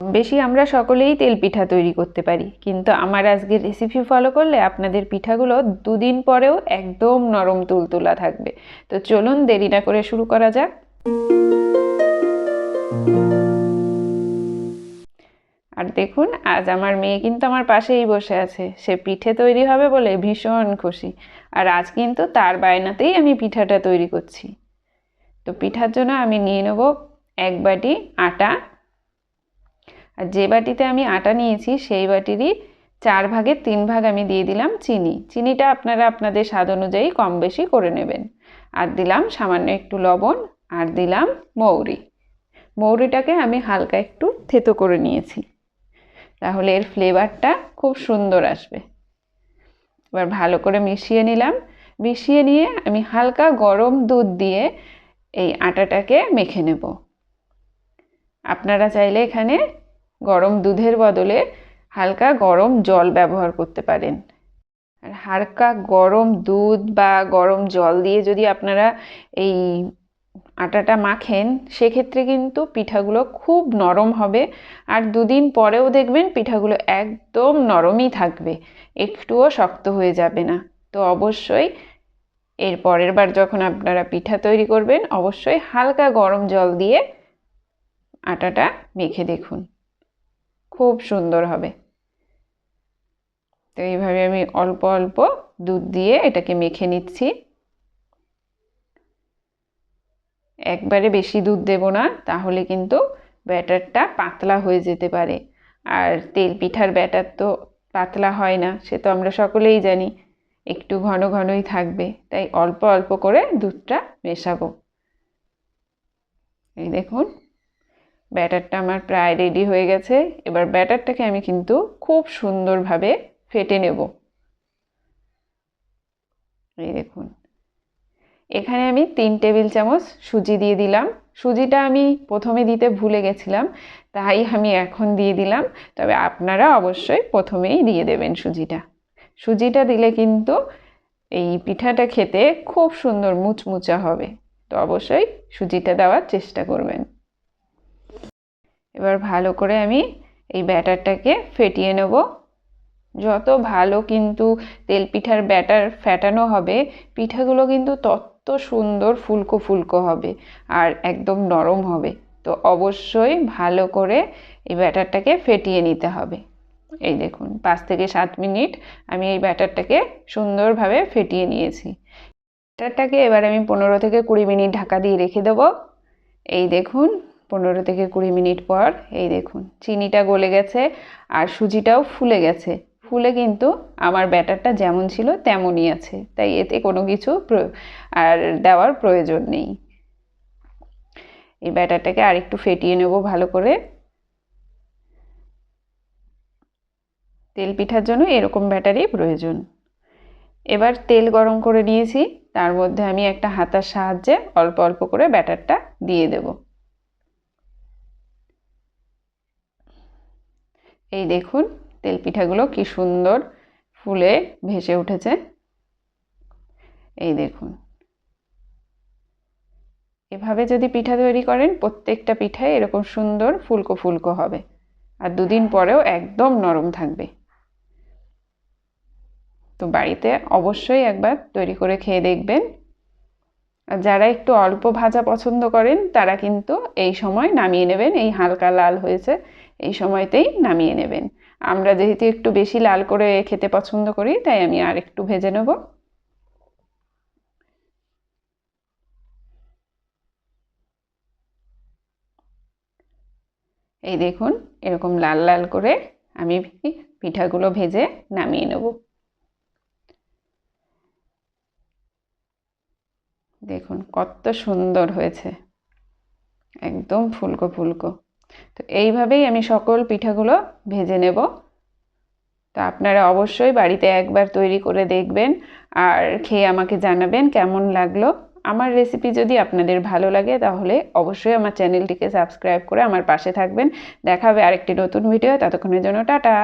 বেশি আমরা সকলেই তেল পিঠা তৈরি করতে পারি, কিন্তু আমার আজকের রেসিপি ফলো করলে আপনাদের পিঠাগুলো দুদিন পরেও একদম নরম তুলতুলা থাকবে। তো চলুন দেরি না করে শুরু করা যাক। আর দেখুন, আজ আমার মেয়ে কিন্তু আমার পাশেই বসে আছে। সে পিঠে তৈরি হবে বলে ভীষণ খুশি। আর আজ কিন্তু তার বায়নাতেই আমি পিঠাটা তৈরি করছি। তো পিঠার জন্য আমি নিয়ে নেব 1 বাটি আটা। আর যে বাটিতে আমি আটা নিয়েছি সেই বাটিরই 4 ভাগের 3 ভাগ আমি দিয়ে দিলাম চিনি। চিনিটা আপনারা আপনাদের স্বাদ অনুযায়ী কম বেশি করে নেবেন। আর দিলাম সামান্য একটু লবণ, আর দিলাম মৌরি। মৌরিটাকে আমি হালকা একটু থেতো করে নিয়েছি, তাহলে এর ফ্লেভারটা খুব সুন্দর আসবে। এবার ভালো করে মিশিয়ে নিলাম। মিশিয়ে নিয়ে আমি হালকা গরম দুধ দিয়ে এই আটাটাকে মেখে নেব। আপনারা চাইলে এখানে গরম দুধের বদলে হালকা গরম জল ব্যবহার করতে পারেন। আর হালকা গরম দুধ বা গরম জল দিয়ে যদি আপনারা এই আটাটা মাখেন, সেক্ষেত্রে কিন্তু পিঠাগুলো খুব নরম হবে। আর দুদিন পরেও দেখবেন পিঠাগুলো একদম নরমই থাকবে, একটুও শক্ত হয়ে যাবে না। তো অবশ্যই এর পরের বার যখন আপনারা পিঠা তৈরি করবেন, অবশ্যই হালকা গরম জল দিয়ে আটাটা মেখে দেখুন, খুব সুন্দর হবে। তো এইভাবে আমি অল্প অল্প দুধ দিয়ে এটাকে মেখে নিচ্ছি। একবারে বেশি দুধ দেব না, তাহলে কিন্তু ব্যাটারটা পাতলা হয়ে যেতে পারে। আর তেল পিঠার ব্যাটার তো পাতলা হয় না, সে তো আমরা সকলেই জানি, একটু ঘন ঘনই থাকবে। তাই অল্প অল্প করে দুধটা মেশাবো। এই দেখুন, ব্যাটারটা আমার প্রায় রেডি হয়ে গেছে। এবার ব্যাটারটাকে আমি কিন্তু খুব সুন্দরভাবে ফেটে নেব। এই দেখুন, এখানে আমি 3 টেবিল চামচ সুজি দিয়ে দিলাম। সুজিটা আমি প্রথমে দিতে ভুলে গেছিলাম, তাই আমি এখন দিয়ে দিলাম। তবে আপনারা অবশ্যই প্রথমেই দিয়ে দেবেন সুজিটা। সুজিটা দিলে কিন্তু এই পিঠাটা খেতে খুব সুন্দর মুচমুচা হবে। তো অবশ্যই সুজিটা দেওয়ার চেষ্টা করবেন। এবার ভালো করে আমি এই ব্যাটারটাকে ফেটিয়ে নেব। যত ভালো কিন্তু তেল পিঠার ব্যাটার ফেটানো হবে, পিঠাগুলো কিন্তু তত সুন্দর ফুলকো ফুলকো হবে আর একদম নরম হবে। তো অবশ্যই ভালো করে এই ব্যাটারটাকে ফেটিয়ে নিতে হবে। এই দেখুন, 5 থেকে 7 মিনিট আমি এই ব্যাটারটাকে সুন্দরভাবে ফেটিয়ে নিয়েছি। ব্যাটারটাকে এবার আমি 15 থেকে 20 মিনিট ঢাকা দিয়ে রেখে দেবো। এই দেখুন, 15 থেকে 20 মিনিট পর এই দেখুন চিনিটা গলে গেছে আর সুজিটাও ফুলে গেছে। ফুলে কিন্তু আমার ব্যাটারটা যেমন ছিল তেমনই আছে, তাই এতে কোনো কিছু আর দেওয়ার প্রয়োজন নেই। এই ব্যাটারটাকে আর একটু ফেটিয়ে নেব ভালো করে। তেল পিঠার জন্য এরকম ব্যাটারই প্রয়োজন। এবার তেল গরম করে নিয়েছি, তার মধ্যে আমি একটা হাতার সাহায্যে অল্প অল্প করে ব্যাটারটা দিয়ে দেব। এই দেখুন, তেল পিঠাগুলো কি সুন্দর ফুলে ভেসে উঠেছে। এই দেখুন, এভাবে যদি পিঠা তৈরি করেন, প্রত্যেকটা পিঠাই এরকম সুন্দর ফুলকো ফুলকো হবে আর দুদিন পরেও একদম নরম থাকবে। তো বাড়িতে অবশ্যই একবার তৈরি করে খেয়ে দেখবেন। আর যারা একটু অল্প ভাজা পছন্দ করেন, তারা কিন্তু এই সময় নামিয়ে নেবেন। এই হালকা লাল হয়েছে, এই সময়তেই নামিয়ে নেবেন। আমরা যেহেতু একটু বেশি লাল করে খেতে পছন্দ করি, তাই আমি আর একটু ভেজে নেব। এই দেখুন, এরকম লাল লাল করে আমি পিঠাগুলো ভেজে নামিয়ে নেব। দেখুন কত সুন্দর হয়েছে, একদম ফুলকো ফুলকো। তো এইভাবেই আমি সকল পিঠাগুলো ভেজে নেব। তো আপনারা অবশ্যই বাড়িতে একবার তৈরি করে দেখবেন আর খেয়ে আমাকে জানাবেন কেমন লাগলো। আমার রেসিপি যদি আপনাদের ভালো লাগে, তাহলে অবশ্যই আমার চ্যানেলটিকে সাবস্ক্রাইব করে আমার পাশে থাকবেন। দেখা হবে আরেকটি নতুন ভিডিও। ততক্ষণের জন্য টাটা।